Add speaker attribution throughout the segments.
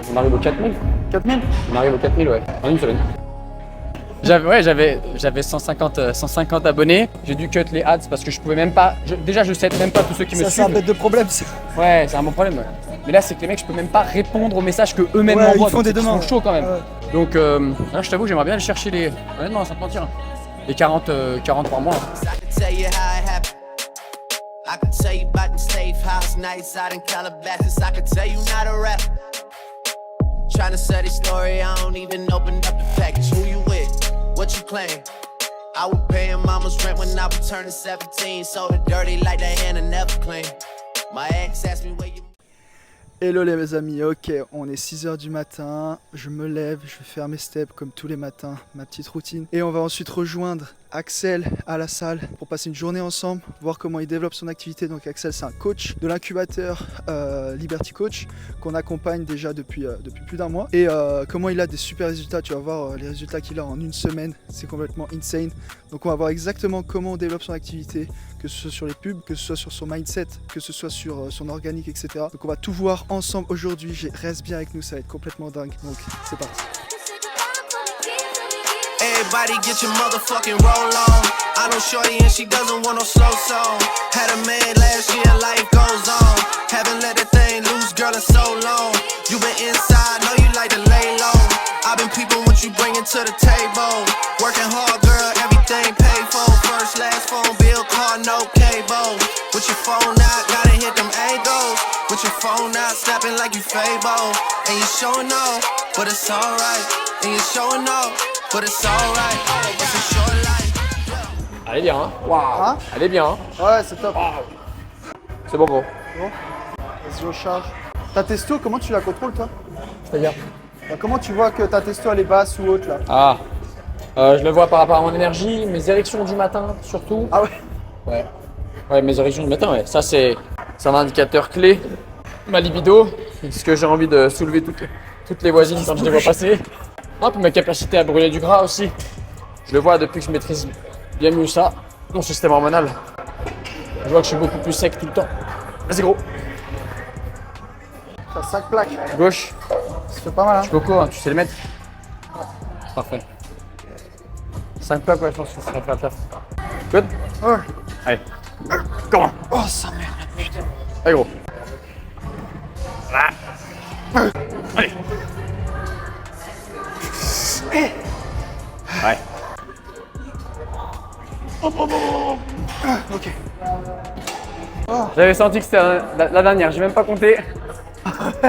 Speaker 1: On arrive aux 4000.
Speaker 2: 4000?
Speaker 1: On arrive aux 4000, ouais, en une semaine. J'avais 150 abonnés. J'ai dû cut les ads parce que je pouvais même pas. Déjà, je sais même pas tous ceux qui me
Speaker 2: Ça, c'est
Speaker 1: suivent.
Speaker 2: un bête de problème, ça.
Speaker 1: Ouais, c'est un bon problème. Ouais. Mais là, c'est que les mecs, je peux même pas répondre aux messages que eux-mêmes
Speaker 2: Ouais,
Speaker 1: m'envoient.
Speaker 2: ils font des demandes.
Speaker 1: Ils sont chauds quand même.
Speaker 2: Ouais.
Speaker 1: Donc, là, je t'avoue, j'aimerais bien aller chercher les. Honnêtement, sans te mentir, les 40 par mois.
Speaker 3: I could tell you about the safe house nights out in Calabasas. I could tell you not a rap. Trying to sell this story, I don't even open up the package. Who you with? What you claim? I was paying mama's rent when I was turning 17. So the dirty like Diana never clean. My ex asked me where you.
Speaker 2: Hello les amis, ok, on est 6h du matin, je me lève, je vais faire mes steps comme tous les matins, ma petite routine. Et on va ensuite rejoindre Axel à la salle pour passer une journée ensemble, voir comment il développe son activité. Donc Axel, c'est un coach de l'incubateur Liberty Coach qu'on accompagne déjà depuis plus d'un mois. Et comment il a des super résultats, tu vas voir les résultats qu'il a en une semaine, c'est complètement insane. Donc on va voir exactement comment on développe son activité, que ce soit sur les pubs, que ce soit sur son mindset, que ce soit sur son organique, etc. Donc on va tout voir ensemble aujourd'hui, reste bien avec nous, ça va être complètement dingue. Donc c'est parti.
Speaker 3: Everybody get your motherfucking roll on. I know shorty and she doesn't want no slow song. Had a man last year, life goes on. Haven't let that thing loose, girl, in so long. You been inside, know you like to lay low. I've been peeping what you bringing to the table. Working hard, girl, everything paid for. First, last phone bill, car, no cable. With your phone out, gotta hit them angles. With your phone out, snapping like you Fable. And you showing off, but it's alright. And you showing off, but it's alright. It's a short life.
Speaker 1: Elle est bien, hein. Waouh.
Speaker 2: Hein?
Speaker 1: Elle est bien, hein.
Speaker 2: Ouais, c'est top.
Speaker 1: C'est bon, gros.
Speaker 2: Bon, vas-y, on charge. Ta testo, comment tu la contrôles toi?
Speaker 1: C'est-à-dire
Speaker 2: Comment tu vois que ta testo elle est basse ou haute là?
Speaker 1: Ah, je le vois par rapport à mon énergie, mes érections du matin surtout.
Speaker 2: Ah ouais?
Speaker 1: Ouais. Ouais, mes érections du matin, ouais. Ça, c'est un indicateur clé. Ma libido, est-ce que j'ai envie de soulever toutes les voisines quand je les vois passer. Ah, puis ma capacité à brûler du gras aussi. Je le vois depuis que je maîtrise bien mieux ça, mon système hormonal. Je vois que je suis beaucoup plus sec tout le temps. Vas-y, gros.
Speaker 2: T'as 5 plaques.
Speaker 1: Gauche.
Speaker 2: Ça fait pas mal hein?
Speaker 1: Je suis coco, hein. Tu sais le mettre? Parfait. 5 plaques, ouais, je pense que ça serait faire le taf. Good?
Speaker 2: Ouais.
Speaker 1: Allez. Comment?
Speaker 2: Oh ça merde, putain.
Speaker 1: Allez, gros. Allez. Ouais.
Speaker 2: Ok.
Speaker 1: J'avais senti que c'était la dernière, j'ai même pas compté.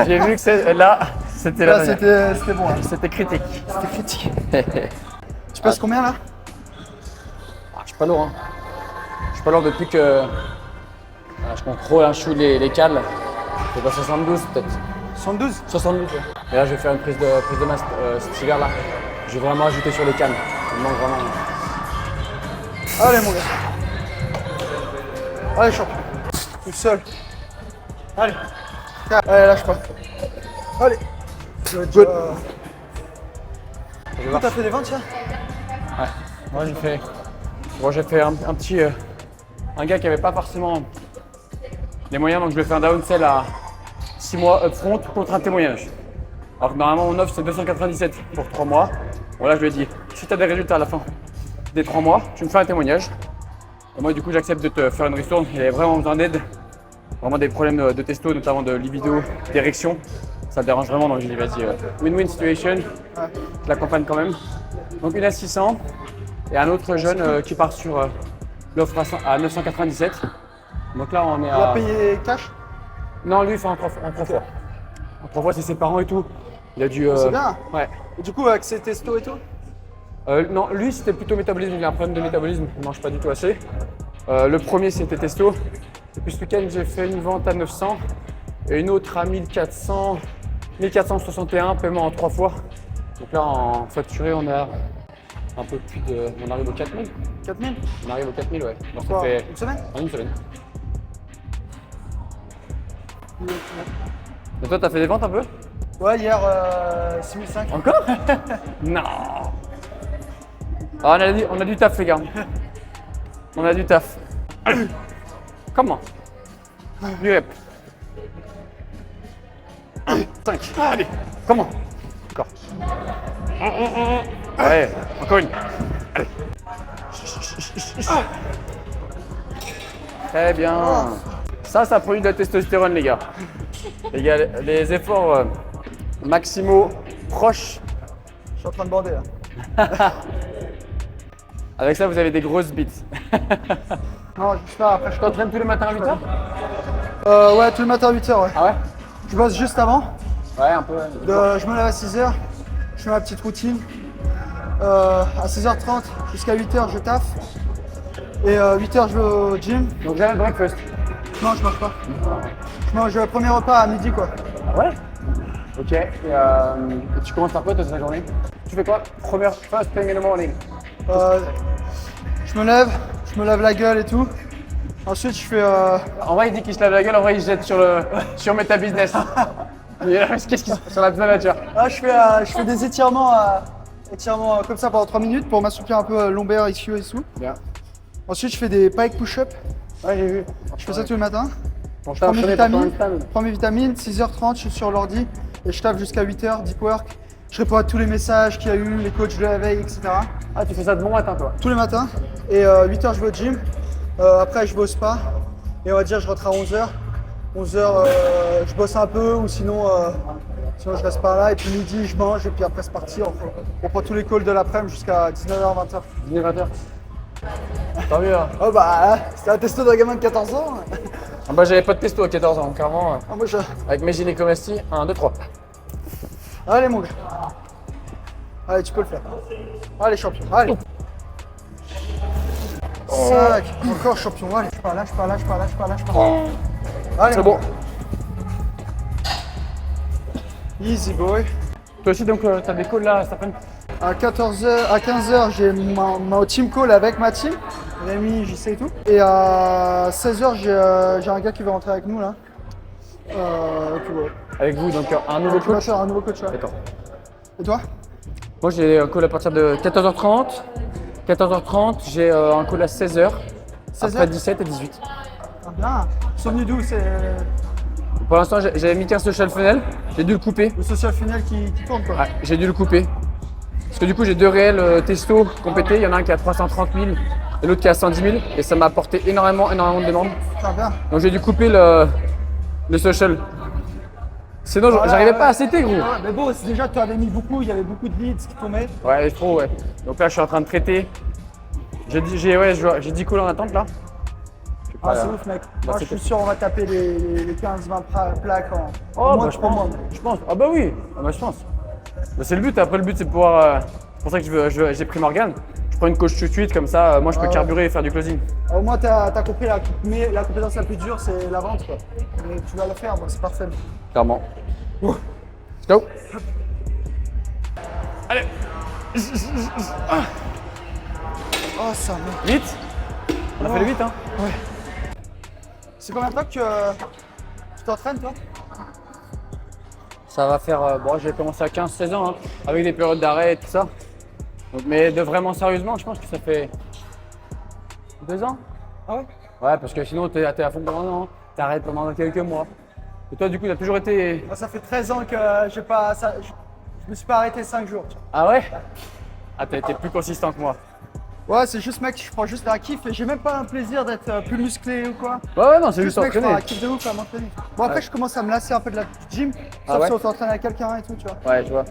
Speaker 1: J'ai vu que là, c'était la
Speaker 2: Là
Speaker 1: dernière.
Speaker 2: c'était bon hein.
Speaker 1: C'était critique.
Speaker 2: C'était critique. Tu passes combien là?
Speaker 1: Je suis pas lourd, hein. Je suis pas lourd depuis que je contrôle un chou les cales. Je vais pas 72 peut-être.
Speaker 2: 72?
Speaker 1: 72, ouais. Et là, je vais faire une prise de masse cet hiver là. Je vais vraiment ajouter sur les cannes. Il me manque vraiment.
Speaker 2: Allez mon gars. Allez champion. Tout seul. Allez. Allez lâche pas. Allez. Good. T'as fait des ventes ça?
Speaker 1: Ouais. Moi j'ai fait un petit. Un gars qui avait pas forcément les moyens, donc je lui ai fait un downsell à 6 mois upfront contre un témoignage. Alors que normalement mon offre c'est 297 pour 3 mois. Bon là je lui ai dit, si tu as des résultats à la fin des 3 mois, tu me fais un témoignage. Et moi du coup j'accepte de te faire une ristourne. Il avait vraiment besoin d'aide. Vraiment des problèmes de testo, notamment de libido, d'érection. Ça me dérange vraiment, donc je lui ai dit vas-y, win-win situation. Je l'accompagne quand même. Donc une à 600 et un autre jeune qui part sur l'offre à 997. Donc là on est
Speaker 2: Tu l'as
Speaker 1: à…
Speaker 2: payé cash?
Speaker 1: Non, lui il fait en 3 fois. En 3 fois c'est ses parents et tout. Il a dû…
Speaker 2: C'est bien.
Speaker 1: Ouais.
Speaker 2: Et du coup avec ses testo et tout?
Speaker 1: Non, lui c'était plutôt métabolisme, il a un problème de métabolisme, il ne mange pas du tout assez. Le premier c'était testo. Et puis ce week-end j'ai fait une vente à 900 et une autre à 1461, paiement en 3 fois. Donc là en facturé on a un peu plus de… On arrive aux 4000.
Speaker 2: 4000?
Speaker 1: On arrive aux 4000, ouais. Donc ça
Speaker 2: Quoi,
Speaker 1: fait…
Speaker 2: une semaine?
Speaker 1: En une semaine. Et toi t'as fait des ventes un peu?
Speaker 2: Ouais, hier 6005.
Speaker 1: Encore? Non. Ah, on a du taf les gars. On a du taf. Comment? Du rep. 5. Allez. Comment? Encore. Ouais, encore une. Allez. Très bien. Ça produit de la testostérone, les gars. Les gars, les efforts maximaux proches.
Speaker 2: Je suis en train de bander là.
Speaker 1: Avec ça, vous avez des grosses bites.
Speaker 2: Non, je sais pas, après je
Speaker 1: Tu t'entraînes tous les matins à 8h?
Speaker 2: Ouais, tout le matin à 8h, ouais.
Speaker 1: Ah ouais?
Speaker 2: Je bosse juste avant.
Speaker 1: Ouais, un peu.
Speaker 2: Je me lève à 6h, je fais ma petite routine. À 6h30 jusqu'à 8h, je taffe. Et 8h, je vais au gym.
Speaker 1: Donc jamais de breakfast.
Speaker 2: Non, je mange pas. Je mange le premier repas à midi, quoi.
Speaker 1: Ah ouais? Ok. Et tu commences par quoi toute ta journée? Tu fais quoi? First thing in the morning.
Speaker 2: Je me lève la gueule et tout. Ensuite, je fais.
Speaker 1: En vrai, il dit qu'il se lave la gueule, en vrai, il se jette sur Meta Business. Mais qu'est-ce qui se passe sur la nature?
Speaker 2: Je fais des étirements comme ça pendant 3 minutes pour m'assouplir un peu lombaire, ischio et tout.
Speaker 1: Bien.
Speaker 2: Ensuite, je fais des pike push-up.
Speaker 1: Ouais, j'ai vu.
Speaker 2: Je fais ça tous les matins.
Speaker 1: Bon,
Speaker 2: Je prends mes vitamines, 6h30, je suis sur l'ordi et je tape jusqu'à 8h, deep work. Je réponds à tous les messages qu'il y a eu, les coachs de la veille, etc.
Speaker 1: Ah, tu fais ça de bon matin, toi?
Speaker 2: Tous les matins. Et 8h, je vais au gym. Après, je vais au spa. Et on va dire, je rentre à 11h. 11h, je bosse un peu ou sinon je reste par là. Et puis midi, je mange. Et puis après, c'est parti. On prend tous les calls de l'après-midi jusqu'à 19h, 20h.
Speaker 1: 19h. Tant mieux. Hein.
Speaker 2: Oh bah, c'était un testo d'un gamin de 14 ans.
Speaker 1: Ah bah, j'avais pas de testo à 14 ans, clairement.
Speaker 2: Ah, moi,
Speaker 1: Avec mes gynécomasties, 1, 2, 3.
Speaker 2: Allez, mon gars. Allez, tu peux le faire. Allez, champion. Allez. 5. Encore champion. Allez, je pars là. Allez,
Speaker 1: C'est
Speaker 2: mon
Speaker 1: bon.
Speaker 2: gars. Easy boy.
Speaker 1: Toi aussi, donc, t'as des calls là cet après-midi?
Speaker 2: À 15h, j'ai mon team call avec ma team, Rémi, JC et tout. Et à 16h, j'ai un gars qui va rentrer avec nous là. Et puis ouais.
Speaker 1: Avec vous, donc un nouveau
Speaker 2: Tu vas
Speaker 1: coach?
Speaker 2: faire un nouveau coach. Ouais.
Speaker 1: D'accord.
Speaker 2: Et toi?
Speaker 1: Moi, j'ai un call à partir de 14h30. 14h30, j'ai un call à 16h.
Speaker 2: 16h?
Speaker 1: Après 17 et 18.
Speaker 2: Ah, bien. Ils sont venus d'où? C'est
Speaker 1: Pour l'instant, j'avais mis qu'un social funnel. J'ai dû le couper.
Speaker 2: le social funnel qui tourne quoi.
Speaker 1: Ouais, j'ai dû le couper. Parce que du coup, j'ai 2 réels testos complétés. Il y en a un qui a 330 000 et l'autre qui a 110 000. Et ça m'a apporté énormément de demandes.
Speaker 2: Ah, bien.
Speaker 1: Donc, j'ai dû couper le social. Sinon,
Speaker 2: Voilà,
Speaker 1: j'arrivais pas à setter, gros.
Speaker 2: Ouais, mais bon, c'est déjà, tu avais mis beaucoup, il y avait beaucoup de leads qui tombaient.
Speaker 1: Ouais, trop, ouais. Donc là, je suis en train de traiter. J'ai 10 calls en attente là.
Speaker 2: Ah, c'est ouf, mec. Moi, je
Speaker 1: c'était-
Speaker 2: suis sûr, on va taper les 15-20 plaques en
Speaker 1: Oh,
Speaker 2: moins
Speaker 1: bah,
Speaker 2: de 3 mois.
Speaker 1: je pense. Ah, bah oui. Ah, bah, je pense. Bah, c'est le but. Après, le but, c'est de pouvoir. C'est pour ça que j'ai pris Morgane. Je prends une coach tout de suite, comme ça, moi, je peux
Speaker 2: Ah ouais.
Speaker 1: carburer et faire du closing.
Speaker 2: Au moins, tu as compris la compétence la plus dure, c'est la vente. Quoi. Mais tu vas le faire, donc c'est parfait.
Speaker 1: Clairement. Let's go. Allez.
Speaker 2: Oh, ça me.
Speaker 1: Vite. On a fait le vite, hein.
Speaker 2: C'est combien de temps que tu t'entraînes, toi?
Speaker 1: Ça va faire. Bon, j'ai commencé à 15-16 ans, hein, avec des périodes d'arrêt et tout ça. Donc, mais de vraiment sérieusement, je pense que ça fait 2 ans.
Speaker 2: Ah ouais?
Speaker 1: Ouais, parce que sinon, t'es à fond pendant un an, t'arrêtes pendant quelques mois. Et toi, du coup, t'as toujours été.
Speaker 2: Moi, ça fait 13 ans que je me suis pas arrêté 5 jours. Tu vois.
Speaker 1: Ah ouais? Ah, t'as été plus consistant que moi.
Speaker 2: Ouais, c'est juste, mec, je prends juste un kiff et j'ai même pas un plaisir d'être plus musclé ou quoi.
Speaker 1: Ouais, non, c'est juste
Speaker 2: Mec, je prends un
Speaker 1: entraîner.
Speaker 2: kiff de ouf à m'entraîner. Bon, après,
Speaker 1: Ouais.
Speaker 2: je commence à me lasser un peu de la gym,
Speaker 1: Ah
Speaker 2: sauf
Speaker 1: ouais?
Speaker 2: si on s'entraîne avec quelqu'un et tout, tu vois.
Speaker 1: Ouais, tu vois.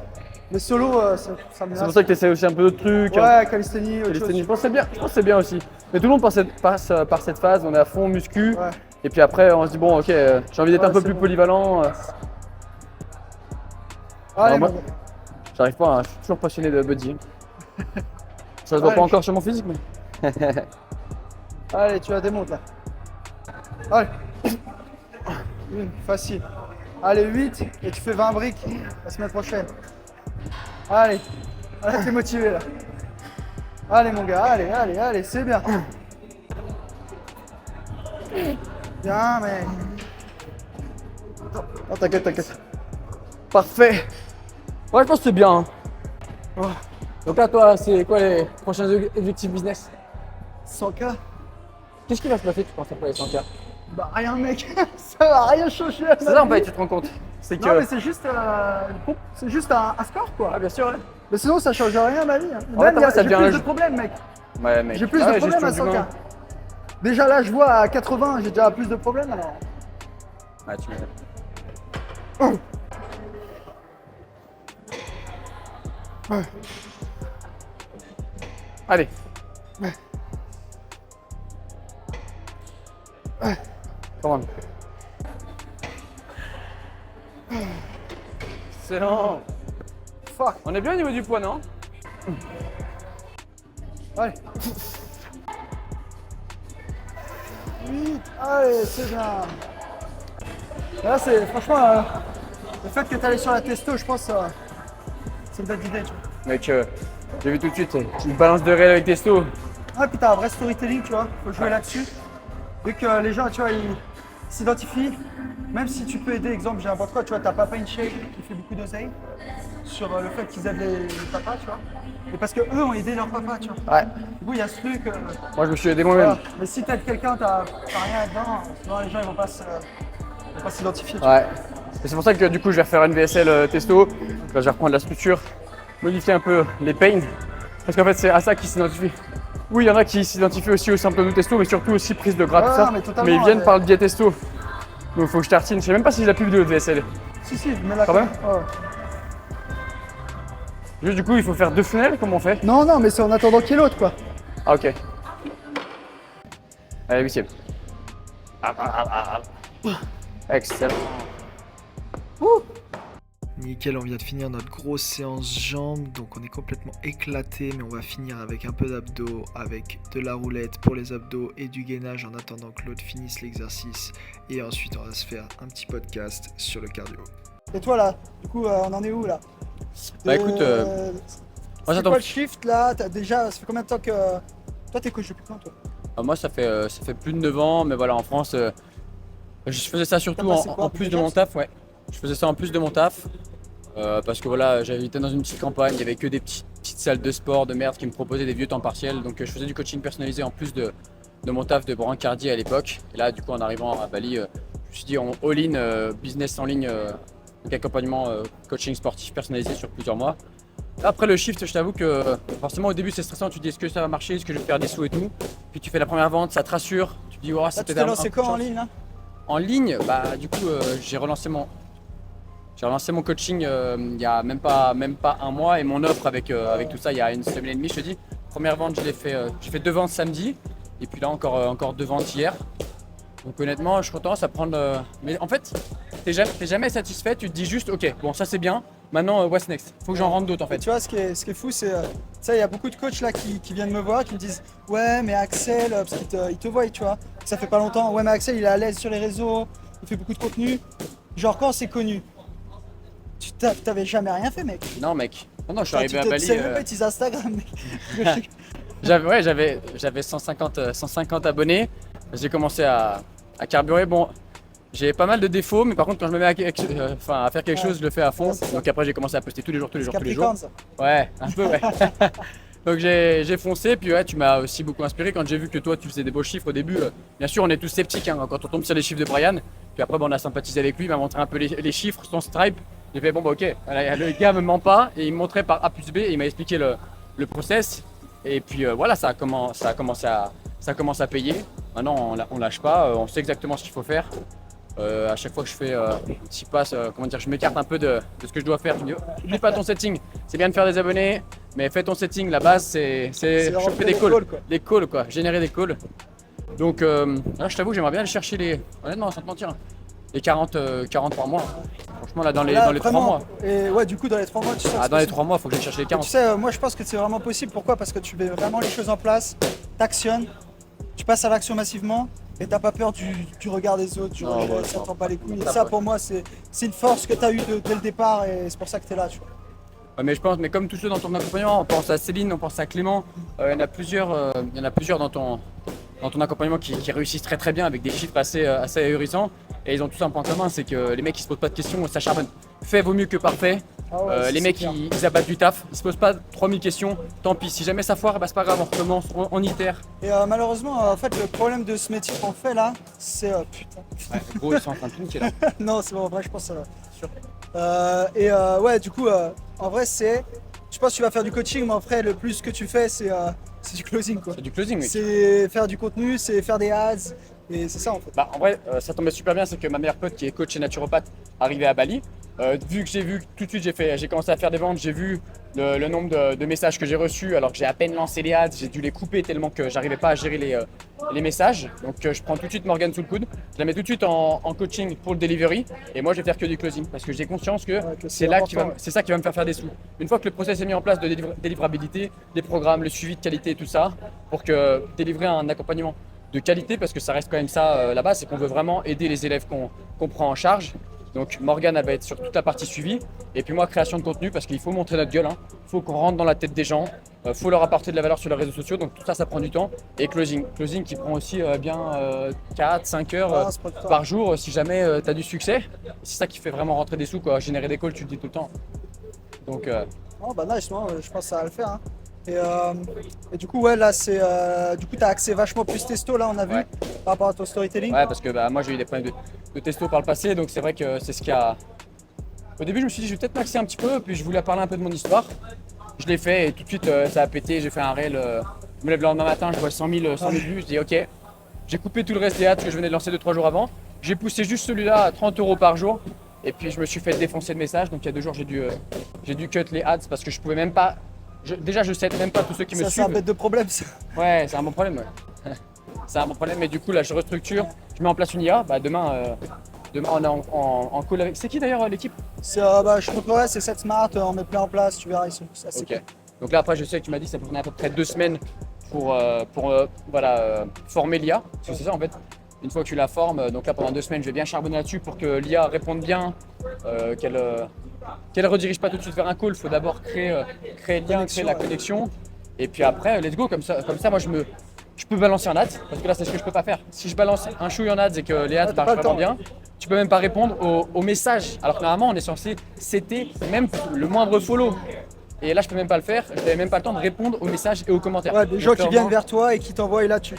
Speaker 2: Mais solo, ça me
Speaker 1: C'est
Speaker 2: lasse.
Speaker 1: pour ça que t'essaies aussi un peu d'autres trucs.
Speaker 2: Ouais, calisthénie, autre
Speaker 1: Calisthénie,
Speaker 2: chose.
Speaker 1: je pense que c'est bien. Je pense que c'est bien aussi. Mais tout le monde passe par cette phase, on est à fond muscu.
Speaker 2: Ouais.
Speaker 1: Et puis après, on se dit, bon, ok, j'ai envie d'être
Speaker 2: Ouais,
Speaker 1: un peu
Speaker 2: c'est
Speaker 1: plus
Speaker 2: bon.
Speaker 1: polyvalent.
Speaker 2: Allez,
Speaker 1: moi-
Speaker 2: mon gars.
Speaker 1: J'arrive pas, hein, je suis toujours passionné de buddy. Ça se voit
Speaker 2: Ouais,
Speaker 1: pas
Speaker 2: je-
Speaker 1: encore sur mon physique, mais.
Speaker 2: Allez, tu la démontes là. Allez. Une, facile. Allez, 8 et tu fais 20 briques la semaine prochaine. Allez. Allez, t'es motivé là. Allez, mon gars, allez, c'est bien. Bien, mec.
Speaker 1: Oh, t'inquiète. Parfait. Ouais, je pense que c'est bien. Hein.
Speaker 2: Oh,
Speaker 1: Donc là, toi, c'est quoi les prochains objectifs business?
Speaker 2: 100K.
Speaker 1: Qu'est-ce qui va se passer, tu penses, après les 100K?
Speaker 2: Bah, rien, mec. Ça va rien changer.
Speaker 1: C'est ça, en fait, tu te rends compte. c'est que.
Speaker 2: Non, mais c'est juste un score, quoi.
Speaker 1: Ah, bien sûr, ouais.
Speaker 2: Mais sinon, ça change rien à ma vie. Hein.
Speaker 1: En fait,
Speaker 2: Même,
Speaker 1: ça
Speaker 2: j'ai
Speaker 1: devient
Speaker 2: plus
Speaker 1: un
Speaker 2: de
Speaker 1: jeu.
Speaker 2: problèmes, mec.
Speaker 1: Ouais, mec.
Speaker 2: J'ai plus
Speaker 1: Ah
Speaker 2: de
Speaker 1: ouais,
Speaker 2: problèmes à
Speaker 1: gestion du
Speaker 2: 100K.
Speaker 1: moment.
Speaker 2: Déjà là, je vois à 80, j'ai déjà plus de problèmes alors.
Speaker 1: Ouais, tu m'étonnes.
Speaker 2: Oh. Ouais.
Speaker 1: Allez.
Speaker 2: Ouais.
Speaker 1: Come on. Excellent.
Speaker 2: Fuck.
Speaker 1: On est bien au niveau du poids, non?
Speaker 2: Allez. 8. Allez, c'est bien. Là, c'est franchement, le fait que tu allé sur la testo, je pense, c'est une bonne idée. Tu vois.
Speaker 1: Mec, j'ai vu tout de suite, une balance de réel avec testo.
Speaker 2: Ouais, puis t'as un vrai storytelling, tu vois. Faut jouer là-dessus. Vu que les gens, tu vois, ils s'identifient. Même si tu peux aider, exemple, j'ai un pote quoi, tu vois, t'as Papa in Shape qui fait beaucoup d'oseille sur le fait qu'ils aident les papas, tu vois. Et parce que eux ont aidé leur papa, tu vois.
Speaker 1: Ouais.
Speaker 2: Du coup, il y a ce truc.
Speaker 1: Moi, je me suis aidé moi-même.
Speaker 2: Voilà. Mais si t'aides quelqu'un, t'as rien là-dedans, sinon les gens ils vont pas s'identifier. tu vois.
Speaker 1: Ouais. Et c'est pour ça que du coup, je vais refaire une VSL testo. Là, je vais reprendre la structure, modifier un peu les pains. Parce qu'en fait, c'est à ça qu'ils s'identifient. Oui, il y en a qui s'identifient aussi au symptômes testo, mais surtout aussi prise de gras,
Speaker 2: Ouais,
Speaker 1: tout ça.
Speaker 2: mais totalement,
Speaker 1: Mais ils viennent
Speaker 2: ouais.
Speaker 1: par le biais testo. Donc, il faut que je tartine. Je sais même pas si j'ai la pub vidéo de VSL.
Speaker 2: Si, mais là
Speaker 1: Quand même
Speaker 2: Ouais.
Speaker 1: Juste, du coup, il faut faire 2 funnels. Comment on fait?
Speaker 2: Non, mais c'est en attendant qu'il y ait l'autre, quoi.
Speaker 1: Ah, ok. Allez, 8ème. Excellent.
Speaker 2: Nickel, on vient de finir notre grosse séance jambes, donc on est complètement éclaté, mais on va finir avec un peu d'abdos, avec de la roulette pour les abdos et du gainage en attendant que l'autre finisse l'exercice. Et ensuite, on va se faire un petit podcast sur le cardio. Et toi là, du coup, on en est où là?
Speaker 1: Bah écoute, moi,
Speaker 2: c'est
Speaker 1: j'attends.
Speaker 2: quoi le shift là? Ça fait combien de temps que... Toi, t'es coach depuis quand, toi?
Speaker 1: Moi, ça fait plus de 9 ans, mais voilà, en France, je faisais ça surtout
Speaker 2: T'as passé quoi,
Speaker 1: en plus de
Speaker 2: déjà
Speaker 1: mon taf, ouais. Je faisais ça en plus de mon taf, parce que voilà, j'habitais dans une petite campagne, il y avait que des petites salles de sport de merde qui me proposaient des vieux temps partiels, donc je faisais du coaching personnalisé en plus de mon taf de brancardier à l'époque. Et là, du coup, en arrivant à Bali, je me suis dit en all-in, business en ligne, donc accompagnement coaching sportif personnalisé sur plusieurs mois. Après le shift, je t'avoue que forcément au début c'est stressant, tu te dis est-ce que ça va marcher, est-ce que je vais faire des sous et tout. Puis tu fais la première vente, ça te rassure, tu te dis oh,
Speaker 2: Là,
Speaker 1: c'est
Speaker 2: tu
Speaker 1: peut-être
Speaker 2: t'es
Speaker 1: un
Speaker 2: lancé
Speaker 1: coup de
Speaker 2: quand en
Speaker 1: chance.
Speaker 2: ligne là?
Speaker 1: En ligne, bah du coup j'ai relancé mon coaching il y a même pas un mois et mon offre avec tout ça il y a une semaine et demie, je te dis. Première vente, j'ai fait 2 ventes samedi et puis là encore 2 ventes hier. Donc honnêtement, je suis content, ça prend mais en fait, t'es jamais satisfait, tu te dis juste ok, bon ça c'est bien. Maintenant, what's next? Faut que j'en rentre d'autres en
Speaker 2: Et
Speaker 1: fait.
Speaker 2: tu vois, ce qui est fou, c'est ça, il y a beaucoup de coachs là qui viennent me voir, qui me disent ouais, mais Axel, parce qu'ils te voient, tu vois, ça fait pas longtemps, ouais, mais Axel, il est à l'aise sur les réseaux, il fait beaucoup de contenu. Genre, quand c'est connu, t'avais jamais rien fait, mec.
Speaker 1: Non mec, non, je suis
Speaker 2: Enfin,
Speaker 1: arrivé à Bali.
Speaker 2: Tu sais même pas utiliser Instagram, mec.
Speaker 1: J'avais 150 abonnés. J'ai commencé à carburer. Bon, j'ai pas mal de défauts, mais par contre, quand je me mets à faire quelque chose, je le fais à fond.
Speaker 2: Ouais, c'est ça.
Speaker 1: Donc après, j'ai commencé à poster tous les jours.
Speaker 2: Capricorne, ça.
Speaker 1: Ouais, un peu, ouais. Donc j'ai foncé, puis ouais, tu m'as aussi beaucoup inspiré quand j'ai vu que toi, tu faisais des beaux chiffres au début. Bien sûr, on est tous sceptiques hein, quand on tombe sur les chiffres de Brian. Puis après, bon, on a sympathisé avec lui, il m'a montré un peu les chiffres, son Stripe. J'ai fait bon, bah ok, voilà, le gars me ment pas, et il me montrait par A plus B, et il m'a expliqué le process. Et puis voilà, ça a commencé à payer. Maintenant, on lâche pas, on sait exactement ce qu'il faut faire. À chaque fois que je fais un petit pass, je m'écarte un peu de ce que je dois faire. Tu me dis, n'oublie pas ton setting. C'est bien de faire des abonnés, mais fais ton setting. La base, c'est choper des calls,
Speaker 2: quoi.
Speaker 1: des calls, quoi, générer des calls. Donc là, je t'avoue que j'aimerais bien aller chercher honnêtement, sans te mentir, les 40 par mois. Franchement, là, dans les 3
Speaker 2: vraiment.
Speaker 1: mois.
Speaker 2: Et ouais, du coup, dans les 3 mois, tu sens que
Speaker 1: Ah,
Speaker 2: c'est
Speaker 1: dans les
Speaker 2: possible.
Speaker 1: 3 mois, il faut que j'aille chercher les
Speaker 2: Et
Speaker 1: 40.
Speaker 2: tu sais, moi je pense que c'est vraiment possible. Pourquoi? Parce que tu mets vraiment les choses en place, t'actionnes, tu passes à l'action massivement et t'as pas peur du regard des autres, du
Speaker 1: Non,
Speaker 2: rejet,
Speaker 1: ouais,
Speaker 2: ça
Speaker 1: non.
Speaker 2: t'en pas les couilles. Et
Speaker 1: Ça,
Speaker 2: ça
Speaker 1: ouais.
Speaker 2: pour moi c'est une force que t'as eu dès le départ et c'est pour ça que t'es là, tu vois.
Speaker 1: Ouais, mais je pense, mais comme tous ceux dans ton accompagnement, on pense à Céline, on pense à Clément, il y en a plusieurs dans ton accompagnement qui réussissent très très bien avec des chiffres assez ahurissants. Et ils ont tous un point commun, c'est que les mecs ils se posent pas de questions, ça charbonne. Fait vaut mieux que parfait.
Speaker 2: Ah ouais,
Speaker 1: Les
Speaker 2: c'est
Speaker 1: mecs
Speaker 2: clair.
Speaker 1: ils abattent du taf, ils se posent pas 3000 questions, tant pis. Si jamais ça foire, bah, c'est pas grave, on recommence, on itère.
Speaker 2: Et malheureusement, en fait, le problème de ce métier qu'on fait là, c'est. Putain.
Speaker 1: Ouais, gros, ils sont en train de tout niquer là.
Speaker 2: Non, c'est bon, en vrai, je pense que ça va. Sûr. Ouais, du coup, en vrai, c'est. Je pense que tu vas faire du coaching, mais en vrai, le plus que tu fais, c'est du closing, quoi.
Speaker 1: C'est du closing, oui.
Speaker 2: C'est faire du contenu, c'est faire des ads, et c'est ça en fait.
Speaker 1: Bah, en vrai, ça tombait super bien, c'est que ma meilleure pote qui est coach et naturopathe arrivait à Bali. Vu que j'ai vu tout de suite, j'ai commencé à faire des ventes, j'ai vu le nombre de messages que j'ai reçus alors que j'ai à peine lancé les ads, j'ai dû les couper tellement que j'arrivais pas à gérer les messages. Donc je prends tout de suite Morgane sous le coude, je la mets tout de suite en coaching pour le delivery et moi je vais faire que du closing parce que j'ai conscience que
Speaker 2: Ouais, que
Speaker 1: c'est là
Speaker 2: important, ouais.
Speaker 1: c'est ça qui va me faire des sous. Une fois que le process est mis en place de délivrabilité, les programmes, le suivi de qualité, tout ça, pour que délivrer un accompagnement de qualité parce que ça reste quand même ça là-bas, c'est qu'on veut vraiment aider les élèves qu'on prend en charge. Donc Morgane elle va être sur toute la partie suivi et puis moi création de contenu parce qu'il faut montrer notre gueule, il faut qu'on rentre dans la tête des gens, faut leur apporter de la valeur sur les réseaux sociaux, donc tout ça ça prend du temps. Et closing qui prend aussi bien 4-5 heures
Speaker 2: Ah, c'est pas du temps.
Speaker 1: par jour si jamais tu as du succès. C'est ça qui fait vraiment rentrer des sous, quoi. Générer des calls, tu le dis tout le temps. Donc
Speaker 2: Oh bah nice, moi, je pense que ça va le faire. Hein. Et du coup, ouais, là, c'est. Du coup, t'as accès vachement plus testo, là, on a vu,
Speaker 1: Ouais.
Speaker 2: par rapport à ton storytelling.
Speaker 1: ouais, parce que bah, moi j'ai eu des problèmes de testo par le passé, donc c'est vrai que c'est ce qui a. Au début je me suis dit je vais peut-être m'axer un petit peu, puis je voulais parler un peu de mon histoire. Je l'ai fait et tout de suite ça a pété, j'ai fait un reel. Je me lève le lendemain matin, je vois 100 000 vues, je dis ok. J'ai coupé tout le reste des ads que je venais de lancer 2-3 jours avant. J'ai poussé juste celui-là à 30 € par jour. Et puis je me suis fait défoncer de messages. Donc il y a 2 jours j'ai dû cut les ads parce que je pouvais même pas. Déjà je sais même pas tous ceux qui me
Speaker 2: Ça, c'est un
Speaker 1: suivent.
Speaker 2: bête de problème, ça.
Speaker 1: Ouais, c'est un bon problème. Ouais. C'est un bon problème, mais du coup là je restructure, je mets en place une IA. Bah, demain on est en call avec. C'est qui d'ailleurs l'équipe?
Speaker 2: C'est, bah, je trouve que ouais, c'est cette smart, on met plein en place, tu verras, c'est assez
Speaker 1: Ok.
Speaker 2: cool.
Speaker 1: Donc là après je sais que tu m'as dit ça prenait à peu près 2 semaines pour former l'IA. Parce que c'est ça en fait. Une fois que tu la formes, donc là pendant 2 semaines je vais bien charbonner là-dessus pour que l'IA réponde bien, qu'elle redirige pas tout de suite vers un call. Il faut d'abord créer le lien, créer la
Speaker 2: ouais.
Speaker 1: connexion. Et puis après let's go, comme ça moi je peux balancer un ads parce que là c'est ce que je peux pas faire. Si je balance un chouille en ads et que les ads
Speaker 2: t'as pas
Speaker 1: marchent
Speaker 2: le
Speaker 1: vraiment
Speaker 2: temps.
Speaker 1: bien, tu peux même pas répondre aux messages. Alors que normalement on est censé setter même le moindre follow. Et là je peux même pas le faire, je n'avais même pas le temps de répondre aux messages et aux commentaires.
Speaker 2: Ouais, des
Speaker 1: Donc,
Speaker 2: gens qui
Speaker 1: clairement,
Speaker 2: viennent vers toi et qui t'envoient, et là, tu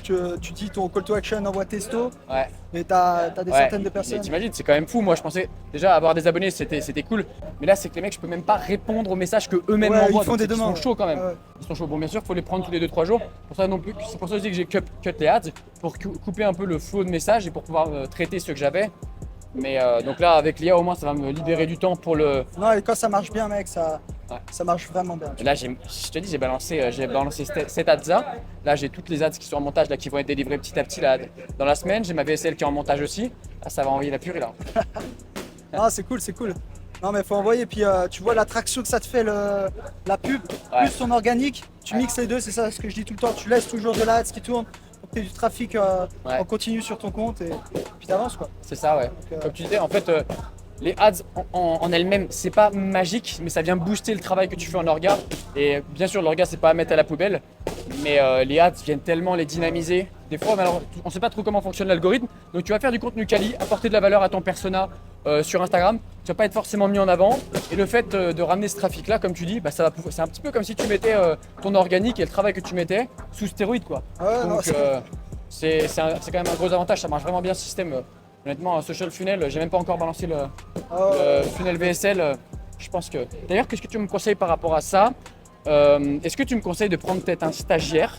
Speaker 2: dis ton call to action, envoie testo,
Speaker 1: Ouais.
Speaker 2: et t'as des
Speaker 1: Ouais,
Speaker 2: centaines de
Speaker 1: mais
Speaker 2: personnes.
Speaker 1: t'imagines, c'est quand même fou. Moi, je pensais déjà avoir des abonnés, c'était cool. Mais là, c'est que les mecs, je peux même pas répondre aux messages que eux-mêmes
Speaker 2: Ouais,
Speaker 1: m'envoient.
Speaker 2: ils font
Speaker 1: Donc,
Speaker 2: des
Speaker 1: c'est qu'ils
Speaker 2: demandes.
Speaker 1: sont chauds quand même.
Speaker 2: Ouais.
Speaker 1: Ils sont chauds. Bon, bien sûr, il faut les prendre tous les 2-3 jours. Pour ça non plus, c'est pour ça aussi que j'ai cut les ads pour couper un peu le flow de messages et pour pouvoir traiter ceux que j'avais. Mais donc là, avec l'IA, au moins, ça va me libérer du temps pour le.
Speaker 2: Non, et quand ça marche bien, mec, ça
Speaker 1: Ouais.
Speaker 2: marche vraiment bien.
Speaker 1: Et là, je te dis, j'ai balancé cette ads-là. Là, j'ai toutes les ads qui sont en montage, là, qui vont être délivrées petit à petit là, dans la semaine. J'ai ma VSL qui est en montage aussi. Là, ça va envoyer la purée là.
Speaker 2: Ah, c'est cool, c'est cool. Non, mais faut envoyer, puis tu vois l'attraction que ça te fait, la pub,
Speaker 1: Ouais.
Speaker 2: plus ton organique, tu
Speaker 1: Ouais.
Speaker 2: mixes les deux, c'est ça ce que je dis tout le temps. Tu laisses toujours de l'ads qui tourne pour que tu aies du trafic
Speaker 1: Ouais.
Speaker 2: en continu sur ton compte, et puis t'avances quoi.
Speaker 1: C'est ça, ouais.
Speaker 2: Donc,
Speaker 1: Comme tu disais, en fait, les ads en elles-mêmes, c'est pas magique, mais ça vient booster le travail que tu fais en orga. Et bien sûr, l'orga, c'est pas à mettre à la poubelle, mais les ads viennent tellement les dynamiser. Des fois, mais alors, on sait pas trop comment fonctionne l'algorithme, donc tu vas faire du contenu quali, apporter de la valeur à ton persona sur Instagram. Tu vas pas être forcément mis en avant. Et le fait de ramener ce trafic-là, comme tu dis, bah, c'est un petit peu comme si tu mettais ton organique et le travail que tu mettais sous stéroïde, quoi.
Speaker 2: Ah ouais, non,
Speaker 1: Donc c'est quand même un gros avantage, ça marche vraiment bien ce système. Honnêtement, un social funnel, j'ai même pas encore balancé le funnel VSL. Je pense que. D'ailleurs, qu'est-ce que tu me conseilles par rapport à ça? Est-ce que tu me conseilles de prendre peut-être un stagiaire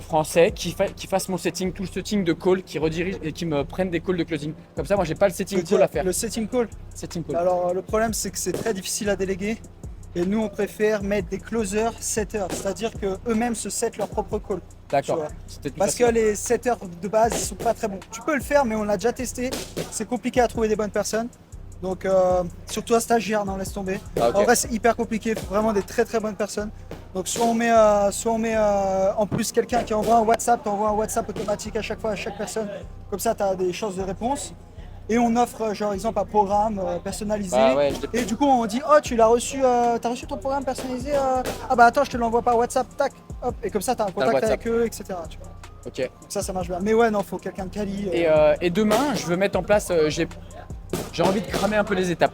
Speaker 1: français qui fasse mon setting, tout le setting de call, qui redirige et qui me prenne des calls de closing? Comme ça, moi, j'ai pas le setting call à faire.
Speaker 2: Le setting call.
Speaker 1: Setting call.
Speaker 2: Alors le problème c'est que c'est très difficile à déléguer et nous on préfère mettre des closers setters, c'est-à-dire que eux-mêmes se settent leur propre call. tu
Speaker 1: D'accord.
Speaker 2: vois.
Speaker 1: C'est peut-être plus
Speaker 2: Parce que
Speaker 1: facile.
Speaker 2: les setters de base ils sont pas très bons. Tu peux le faire mais on l'a déjà testé, c'est compliqué à trouver des bonnes personnes. Donc surtout un stagiaire, non laisse tomber.
Speaker 1: Ah, ok.
Speaker 2: En vrai c'est hyper compliqué, faut vraiment des très très bonnes personnes. Donc soit on met en plus quelqu'un qui envoie un WhatsApp, tu envoies un WhatsApp automatique à chaque fois à chaque personne, comme ça tu as des chances de réponse. Et on offre genre exemple un programme personnalisé.
Speaker 1: Ah ouais, je l'ai-
Speaker 2: Et du coup on dit oh tu l'as reçu, t'as reçu ton programme personnalisé, ah bah attends je te l'envoie par WhatsApp, tac, hop, et comme ça tu as un contact
Speaker 1: WhatsApp.
Speaker 2: avec eux, etc. Tu vois.
Speaker 1: Ok.
Speaker 2: Donc ça marche bien. Mais ouais, non, faut quelqu'un de quali.
Speaker 1: Et demain, je veux mettre en place, j'ai envie de cramer un peu les étapes.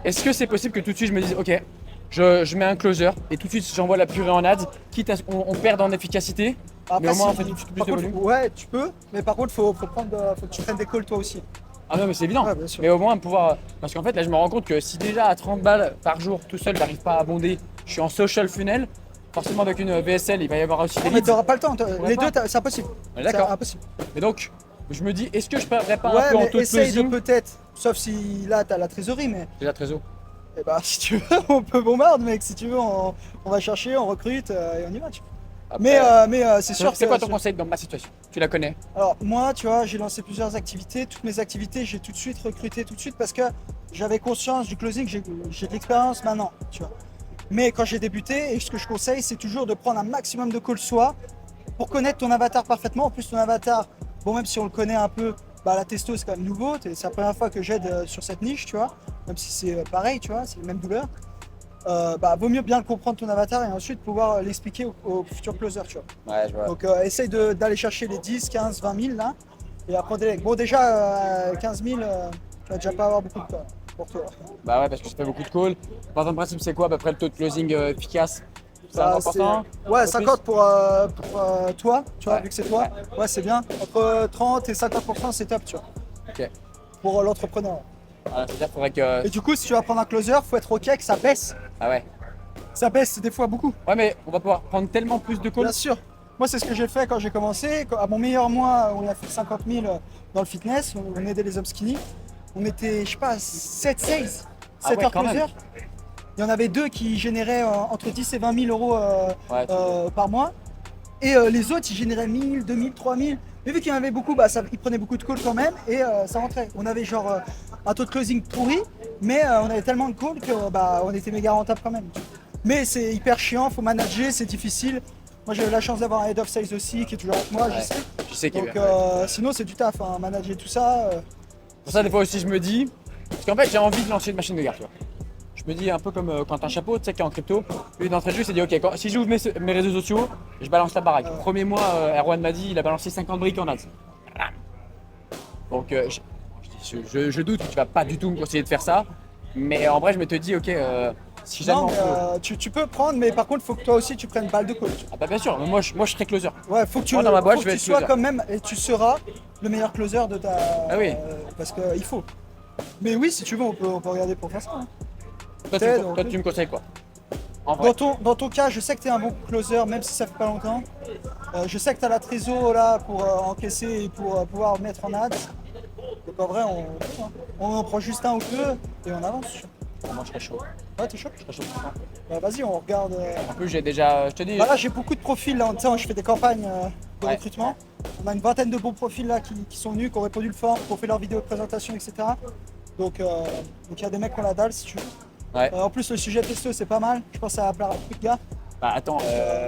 Speaker 1: Est-ce que c'est possible que tout de suite je me dise, ok, je mets un closer et tout de suite j'envoie la purée en ads, quitte à ce qu'on perde en efficacité, mais au moins on fait plus de
Speaker 2: par contre,
Speaker 1: volume.
Speaker 2: ouais, tu peux, mais par contre, faut que tu prennes des calls toi aussi.
Speaker 1: Ah non mais c'est évident,
Speaker 2: Ouais, bien sûr.
Speaker 1: mais au moins pouvoir, parce qu'en fait là je me rends compte que si déjà à 30 balles par jour tout seul j'arrive pas à abonder, je suis en social funnel, forcément avec une VSL il va y avoir aussi des
Speaker 2: Mais
Speaker 1: leads.
Speaker 2: t'auras pas le temps.
Speaker 1: pourrait
Speaker 2: Les
Speaker 1: pas.
Speaker 2: deux, c'est impossible.
Speaker 1: On est d'accord.
Speaker 2: C'est impossible.
Speaker 1: Et donc je me dis, est-ce que je perdrais pas un
Speaker 2: Ouais,
Speaker 1: peu en
Speaker 2: mais
Speaker 1: taux de
Speaker 2: essaye de
Speaker 1: closing?
Speaker 2: peut-être, sauf si là t'as la trésorerie, mais
Speaker 1: Déjà trésor.
Speaker 2: eh bah, si tu veux, on peut bombarder, mec. Si tu veux, on va chercher, on recrute et on y va. Tu vois. Mais c'est sûr
Speaker 1: c'est
Speaker 2: que.
Speaker 1: quoi ton conseil dans ma situation? Tu la connais?
Speaker 2: Alors moi, tu vois, j'ai lancé plusieurs activités. Toutes mes activités, j'ai tout de suite recruté tout de suite parce que j'avais conscience du closing. J'ai de l'expérience maintenant, tu vois. Mais quand j'ai débuté, et ce que je conseille, c'est toujours de prendre un maximum de calls soi pour connaître ton avatar parfaitement. En plus, ton avatar, bon, même si on le connaît un peu, bah, la testo c'est quand même nouveau. C'est la première fois que j'aide sur cette niche, tu vois. Même si c'est pareil, tu vois, c'est les mêmes douleurs. Bah, vaut mieux bien le comprendre ton avatar et ensuite pouvoir l'expliquer aux futurs closers, tu vois.
Speaker 1: Ouais, je vois.
Speaker 2: Donc essaye d'aller chercher les 10, 15, 20 000 là et après délègue. Bon déjà 15 000, tu vas déjà pas avoir beaucoup de temps pour toi.
Speaker 1: Bah ouais, parce que je fais beaucoup de calls. Par exemple, le principe, c'est quoi à peu près le taux de closing efficace? C'est
Speaker 2: Bah,
Speaker 1: important?
Speaker 2: Ouais,
Speaker 1: Pas
Speaker 2: 50 pour toi, tu vois,
Speaker 1: Ouais.
Speaker 2: vu que c'est toi. Ouais, c'est bien. Entre 30 et 50%, c'est top, tu vois.
Speaker 1: Ok.
Speaker 2: Pour l'entrepreneur.
Speaker 1: Voilà, c'est-à-dire qu'il faudrait que.
Speaker 2: Et du coup, si tu vas prendre un closer, faut être ok que ça baisse.
Speaker 1: Ah ouais.
Speaker 2: Ça baisse des fois beaucoup.
Speaker 1: Ouais, mais on va pouvoir prendre tellement plus de calls.
Speaker 2: Bien sûr. Moi, c'est ce que j'ai fait quand j'ai commencé. À mon meilleur mois, on a fait 50 000 dans le fitness. On aidait les hommes skinny. On était, je sais pas, 7 sales, 7
Speaker 1: Ah ouais,
Speaker 2: heures
Speaker 1: quand même.
Speaker 2: closer. Il y en avait 2 qui généraient entre 10 et 20 000 euros
Speaker 1: Ouais,
Speaker 2: par mois. Et les autres, ils généraient 1000, 2000, 3000. Mais vu qu'il y en avait beaucoup, bah, ils prenaient beaucoup de calls quand même et ça rentrait. On avait genre un taux de closing pourri, mais on avait tellement de calls que bah, on était méga rentable quand même. Mais c'est hyper chiant, faut manager, c'est difficile. Moi j'ai eu la chance d'avoir un head of sales aussi qui est toujours avec moi,
Speaker 1: Ouais.
Speaker 2: je sais.
Speaker 1: Je sais qu'il y
Speaker 2: Donc
Speaker 1: a.
Speaker 2: sinon c'est du taf, hein, manager tout ça.
Speaker 1: Pour ça, des fois aussi, je me dis. Parce qu'en fait, j'ai envie de lancer une machine de guerre, tu vois. Je me dis un peu comme Quentin Chapeau, tu sais, qui est en crypto. Lui, d'entrée de jeu, il s'est dit, ok, si j'ouvre mes réseaux sociaux, je balance la baraque. Premier mois, Erwan m'a dit, il a balancé 50 briques en ads. Donc, je doute que tu vas pas du tout me conseiller de faire ça. Mais en vrai, je me te dis, ok, si jamais
Speaker 2: Non,
Speaker 1: on
Speaker 2: mais,
Speaker 1: peut.
Speaker 2: tu peux prendre, mais par contre faut que toi aussi tu prennes balle de coach.
Speaker 1: Ah bah bien sûr, mais moi je serai closer.
Speaker 2: Ouais, faut que tu,
Speaker 1: Moi, dans ma boîte,
Speaker 2: faut
Speaker 1: je
Speaker 2: que
Speaker 1: vais
Speaker 2: tu
Speaker 1: être
Speaker 2: sois
Speaker 1: closer.
Speaker 2: quand même, et tu seras le meilleur closer de ta.
Speaker 1: Ah oui.
Speaker 2: Parce qu'il faut. Mais oui, si tu veux, on peut regarder pour faire ça. Hein.
Speaker 1: Toi,
Speaker 2: Ted,
Speaker 1: toi,
Speaker 2: on peut.
Speaker 1: tu me conseilles quoi? En vrai.
Speaker 2: Dans ton cas, je sais que tu es un bon closer, même si ça fait pas longtemps. Je sais que tu as la trésor là pour encaisser et pour pouvoir mettre en ads. Donc en vrai, on en prend juste un ou deux et on avance.
Speaker 1: Moi je serais chaud.
Speaker 2: Ouais, t'es chaud?
Speaker 1: Je serais chaud.
Speaker 2: Bah, vas-y, on regarde.
Speaker 1: En plus, j'ai déjà. Je te dis.
Speaker 2: Bah là, j'ai beaucoup de profils là. Tu sais, je fais des campagnes de
Speaker 1: Ouais.
Speaker 2: recrutement. On a une vingtaine de bons profils là qui sont venus, qui ont répondu le form, qui ont fait leur vidéo de présentation, etc. Donc il y a des mecs qui ont la dalle si tu veux.
Speaker 1: Ouais.
Speaker 2: En plus, le sujet testo, c'est pas mal. Je pense que ça va plaire à beaucoup de gars.
Speaker 1: Bah attends,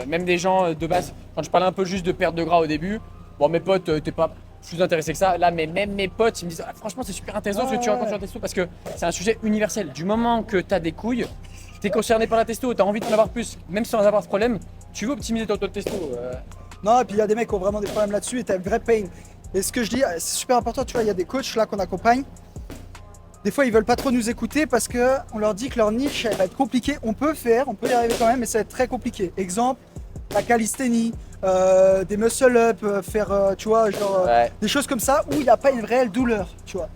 Speaker 1: même des gens de base, quand je parlais un peu juste de perte de gras au début, bon mes potes, t'es pas plus intéressé que ça. Là, mais même mes potes, ils me disent ah, franchement c'est super intéressant ce que tu racontes sur la testo parce que c'est un sujet universel. Du moment que t'as des couilles, t'es concerné par la testo, t'as envie d'en avoir plus, même sans avoir ce problème, tu veux optimiser ton taux de testo.
Speaker 2: Non, et puis il y a des mecs qui ont vraiment des problèmes là-dessus et t'as une vraie pain. Et ce que je dis, c'est super important, tu vois, il y a des coachs là qu'on accompagne. Des fois, ils veulent pas trop nous écouter parce que on leur dit que leur niche, elle va être compliquée. On peut y arriver quand même, mais ça va être très compliqué. Exemple, la calisthénie, des muscle-up, faire, tu vois, genre
Speaker 1: Ouais.
Speaker 2: des choses comme ça où il n'y a pas une réelle douleur, tu vois.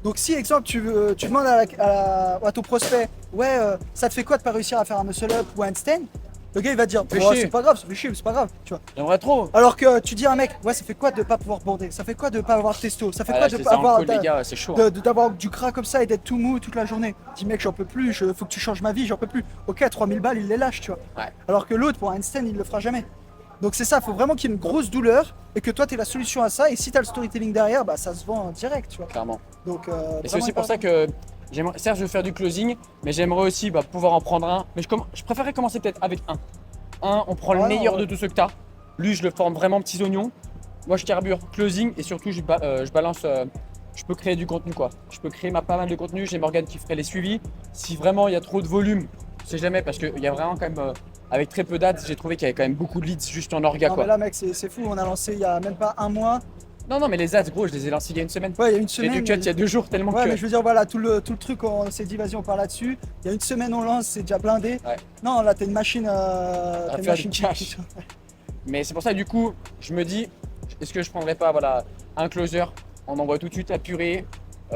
Speaker 2: Donc si, exemple, tu demandes à ton prospect, ouais, ça te fait quoi de pas réussir à faire un muscle-up ou un handstand? Le gars, il va te dire,
Speaker 1: Fais
Speaker 2: oh,
Speaker 1: chier.
Speaker 2: c'est pas grave, ça fait chier, mais c'est pas grave, tu vois.
Speaker 1: J'aimerais trop.
Speaker 2: Alors que tu dis à un mec, ouais, ça fait quoi de pas pouvoir bander? Ça fait quoi de pas avoir de testo? Ça fait
Speaker 1: Ah,
Speaker 2: quoi
Speaker 1: là,
Speaker 2: de
Speaker 1: je fais
Speaker 2: pas
Speaker 1: ça en
Speaker 2: avoir
Speaker 1: call, les gars, c'est chaud. hein.
Speaker 2: d'avoir du gras comme ça et d'être tout mou toute la journée? Dis mec, j'en peux plus, faut que tu changes ma vie, j'en peux plus. Ok, 3000 balles, il les lâche, tu vois.
Speaker 1: Ouais.
Speaker 2: Alors que l'autre, pour un handstand, il le fera jamais. Donc c'est ça, faut vraiment qu'il y ait une grosse douleur et que toi, tu aies la solution à ça. Et si tu as le storytelling derrière, bah ça se vend en direct, tu vois.
Speaker 1: Clairement.
Speaker 2: Donc,
Speaker 1: Et c'est aussi pour ça que certes, je veux faire du closing, mais j'aimerais aussi pouvoir en prendre un. Mais je préférerais commencer peut-être avec un. On prend le
Speaker 2: Ouais,
Speaker 1: meilleur
Speaker 2: ouais.
Speaker 1: de tout ce que tu as. Lui, je le forme vraiment petits oignons. Moi, je carbure closing et surtout, je balance. Je peux créer du contenu quoi. Je peux créer pas mal de contenu. J'ai Morgane qui ferait les suivis. Si vraiment il y a trop de volume, je sais jamais parce qu'il y a vraiment quand même avec très peu d'ads, j'ai trouvé qu'il y avait quand même beaucoup de leads juste en orga
Speaker 2: Non,
Speaker 1: quoi.
Speaker 2: mais là, mec, c'est fou. On a lancé il y a même pas un mois.
Speaker 1: Non, mais les ads, gros, je les ai lancés il y a une semaine.
Speaker 2: Ouais, il y a une
Speaker 1: J'ai
Speaker 2: semaine.
Speaker 1: dû cut il y a 2 jours tellement
Speaker 2: Ouais,
Speaker 1: que.
Speaker 2: mais je veux dire, voilà, tout le truc, on s'est dit, vas-y, on part là-dessus. Il y a une semaine, on lance, c'est déjà blindé.
Speaker 1: Ouais.
Speaker 2: Non, là, t'es une machine. T'es une
Speaker 1: faire
Speaker 2: machine
Speaker 1: du cash. Mais c'est pour ça, du coup, je me dis, est-ce que je prendrais pas voilà, un closer, on envoie tout de suite apuré,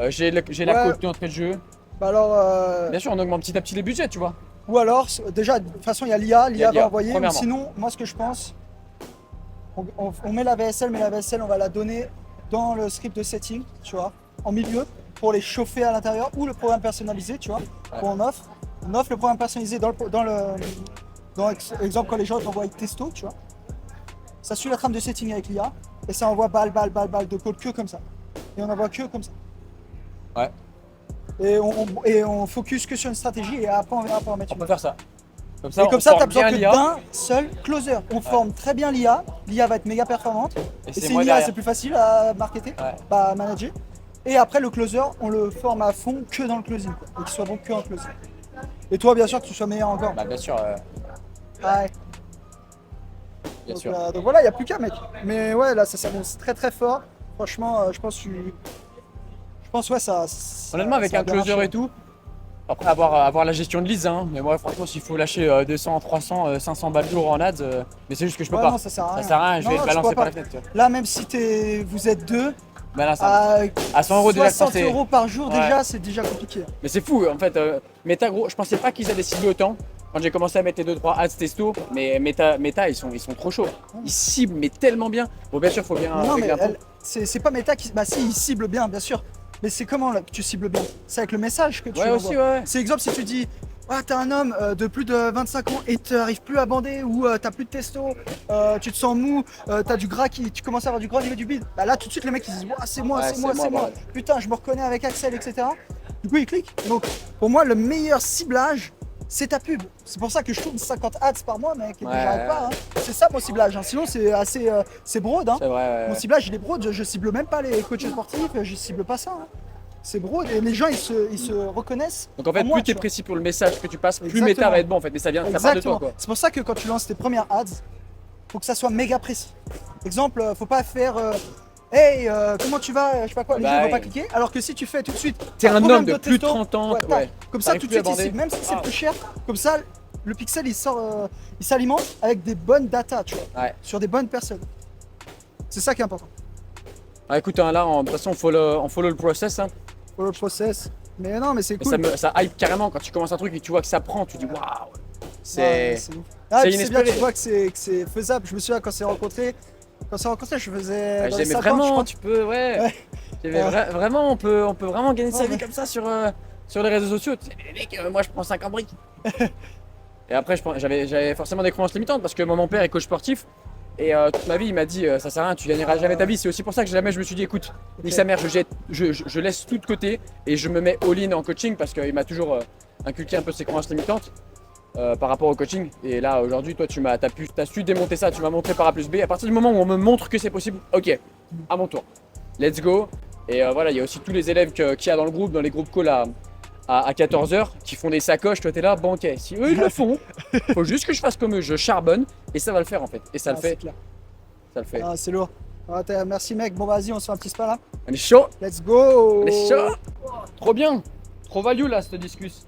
Speaker 1: j'ai la
Speaker 2: Ouais.
Speaker 1: côte d'entrée de jeu.
Speaker 2: Bah alors,
Speaker 1: Bien sûr, on augmente petit à petit les budgets, tu vois.
Speaker 2: ou alors, déjà, de toute façon, il y a l'IA,
Speaker 1: Il y a
Speaker 2: l'IA va
Speaker 1: l'IA,
Speaker 2: envoyer. Ou
Speaker 1: premièrement.
Speaker 2: sinon, moi, ce que je pense, on met la VSL, mais la VSL, on va la donner dans le script de setting, tu vois, en milieu, pour les chauffer à l'intérieur, ou le programme personnalisé, tu vois, qu'on offre. On offre le programme personnalisé dans exemple, quand les gens t'envoient testo, tu vois. Ça suit la trame de setting avec l'IA, et ça envoie balle de code que comme ça. Et on envoie que comme ça.
Speaker 1: Ouais.
Speaker 2: Et on focus que sur une stratégie, et après, on verra pour en mettre
Speaker 1: On
Speaker 2: une.
Speaker 1: peut faire ça. Comme
Speaker 2: Et comme ça,
Speaker 1: on
Speaker 2: tu as
Speaker 1: forme
Speaker 2: besoin
Speaker 1: bien
Speaker 2: que
Speaker 1: l'IA,
Speaker 2: d'un seul closer. On forme très bien l'IA. L'IA va être méga performante.
Speaker 1: et
Speaker 2: Et
Speaker 1: c'est
Speaker 2: c'est
Speaker 1: moi
Speaker 2: une IA,
Speaker 1: derrière.
Speaker 2: c'est plus facile à marketer,
Speaker 1: Ouais.
Speaker 2: à manager. Et après, le closer, on le forme à fond que dans le closing, quoi. Et qu'il soit bon que en closing. Et toi, bien sûr, que tu sois meilleur encore.
Speaker 1: Bah, bien sûr,
Speaker 2: Ouais.
Speaker 1: bien
Speaker 2: Donc,
Speaker 1: sûr.
Speaker 2: donc voilà, il n'y a plus qu'à, mec. Mais ouais, là, ça s'annonce très très fort. Franchement, je pense, ouais, ça.
Speaker 1: Honnêtement, avec
Speaker 2: ça a
Speaker 1: un
Speaker 2: bien
Speaker 1: closer
Speaker 2: marché.
Speaker 1: et tout, après avoir la gestion de leads, hein, mais moi, franchement, s'il faut lâcher 200, 300, 500 balles jour en ads, mais c'est juste que je peux
Speaker 2: Ouais,
Speaker 1: pas.
Speaker 2: non, ça sert à rien.
Speaker 1: Ça sert à rien, je
Speaker 2: Non,
Speaker 1: vais
Speaker 2: non,
Speaker 1: le
Speaker 2: tu
Speaker 1: balancer
Speaker 2: peux
Speaker 1: par
Speaker 2: pas.
Speaker 1: la fenêtre. Tu vois.
Speaker 2: Là, même si vous êtes deux,
Speaker 1: Bah là, ça...
Speaker 2: à
Speaker 1: 100 euros déjà, je
Speaker 2: 60
Speaker 1: pensais-
Speaker 2: euros par jour,
Speaker 1: Ouais.
Speaker 2: déjà, c'est déjà compliqué.
Speaker 1: Mais c'est fou, en fait. Meta, gros, je pensais pas qu'ils allaient cibler autant. Quand j'ai commencé à mettre les 2-3 ads testo, mais Meta, ils sont trop chauds. Ils ciblent, mais tellement bien. Bon, bien sûr, faut bien
Speaker 2: Non, mais
Speaker 1: régler un peu.
Speaker 2: c'est pas Meta qui. Bah, si, il cible bien, bien sûr. Mais c'est comment là, que tu cibles bien? C'est avec le message que tu
Speaker 1: Ouais,
Speaker 2: envoies.
Speaker 1: aussi, ouais.
Speaker 2: C'est exemple si tu dis ah, t'es un homme de plus de 25 ans et t'arrives plus à bander ou t'as plus de testo, tu te sens mou, t'as du gras tu commences à avoir du gras au niveau du bide. Bah là tout de suite les mecs ils disent Ouah, c'est moi,
Speaker 1: Ouais,
Speaker 2: c'est moi,
Speaker 1: c'est moi,
Speaker 2: c'est moi.
Speaker 1: bordel.
Speaker 2: Putain, je me reconnais avec Axel, etc. Du coup ils cliquent. Donc pour moi le meilleur ciblage c'est ta pub. C'est pour ça que je tourne 50 ads par mois mec et que
Speaker 1: Ouais,
Speaker 2: j'arrête pas. Hein. C'est ça mon ciblage. Hein. Sinon c'est assez c'est broad. Hein.
Speaker 1: C'est vrai,
Speaker 2: Mon ciblage il est broad, je cible même pas les coachs sportifs, je cible pas ça. Hein. C'est broad et les gens ils se reconnaissent.
Speaker 1: Donc en fait,
Speaker 2: moi,
Speaker 1: plus tu es
Speaker 2: tu vois.
Speaker 1: précis pour le message que tu passes, plus
Speaker 2: Exactement.
Speaker 1: Meta va être bon en fait. Mais ça vient, ça part de
Speaker 2: Exactement.
Speaker 1: toi quoi.
Speaker 2: C'est pour ça que quand tu lances tes premières ads, faut que ça soit méga précis. Exemple, faut pas faire hey, comment tu vas, je sais pas quoi, les
Speaker 1: Bah
Speaker 2: gens vont
Speaker 1: ouais.
Speaker 2: pas cliquer. Alors que si tu fais tout de suite,
Speaker 1: T'es un
Speaker 2: problème
Speaker 1: homme de plus de
Speaker 2: testo,
Speaker 1: 30 ans,
Speaker 2: tac.
Speaker 1: ouais.
Speaker 2: Comme ça
Speaker 1: T'arrives
Speaker 2: tout de
Speaker 1: plus à
Speaker 2: suite, il
Speaker 1: bander.
Speaker 2: cible. Même si c'est
Speaker 1: Ah.
Speaker 2: plus cher, comme ça le pixel il sort, il s'alimente avec des bonnes data, tu vois,
Speaker 1: Ouais.
Speaker 2: sur des bonnes personnes. C'est ça qui est important.
Speaker 1: Ah, écoute, hein, là, de toute façon, on follow le process. Hein.
Speaker 2: Pour le process. Mais non, mais c'est
Speaker 1: Et
Speaker 2: cool.
Speaker 1: ça hype carrément quand tu commences un truc et tu vois que ça prend, tu dis waouh.
Speaker 2: Ouais,
Speaker 1: C'est.
Speaker 2: ouf. Ah,
Speaker 1: c'est
Speaker 2: puis c'est bien,
Speaker 1: inespéré.
Speaker 2: tu vois que c'est faisable. Je me souviens quand on s'est rencontrés, je faisais.
Speaker 1: Ouais,
Speaker 2: dans
Speaker 1: j'ai
Speaker 2: les
Speaker 1: mais
Speaker 2: 50, je
Speaker 1: vraiment,
Speaker 2: crois.
Speaker 1: tu peux, ouais.
Speaker 2: Ouais.
Speaker 1: J'avais vraiment, on peut vraiment gagner sa
Speaker 2: Ouais,
Speaker 1: vie
Speaker 2: ouais.
Speaker 1: comme ça sur les réseaux sociaux. Tu sais, les mecs, moi je prends 50 briques. Et après, j'avais forcément des croyances limitantes parce que moi, mon père est coach sportif. Et toute ma vie, il m'a dit ça sert à rien, tu gagneras jamais ta vie. C'est aussi pour ça que jamais je me suis dit écoute, nique sa mère, je laisse tout de côté et je me mets all-in en coaching parce qu'il m'a toujours inculqué un peu ses croyances limitantes par rapport au coaching. Et là, aujourd'hui, toi, t'as su démonter ça, tu m'as montré par A plus B. À partir du moment où on me montre que c'est possible, ok, à mon tour, let's go. Et voilà, il y a aussi tous les élèves qu'il y a dans le groupe, dans les groupes call à 14h qui font des sacoches, toi t'es là, bon ok, si eux ils le font, faut juste que je fasse comme eux, je charbonne et ça va le faire en fait. Et ça le
Speaker 2: C'est
Speaker 1: fait,
Speaker 2: clair.
Speaker 1: ça le fait.
Speaker 2: Ah, c'est lourd. Ah, merci mec. Bon, vas-y, on se fait un petit spa là.
Speaker 1: On est chaud,
Speaker 2: Let's go.
Speaker 1: on est chaud. Trop bien, trop value là cette discussion.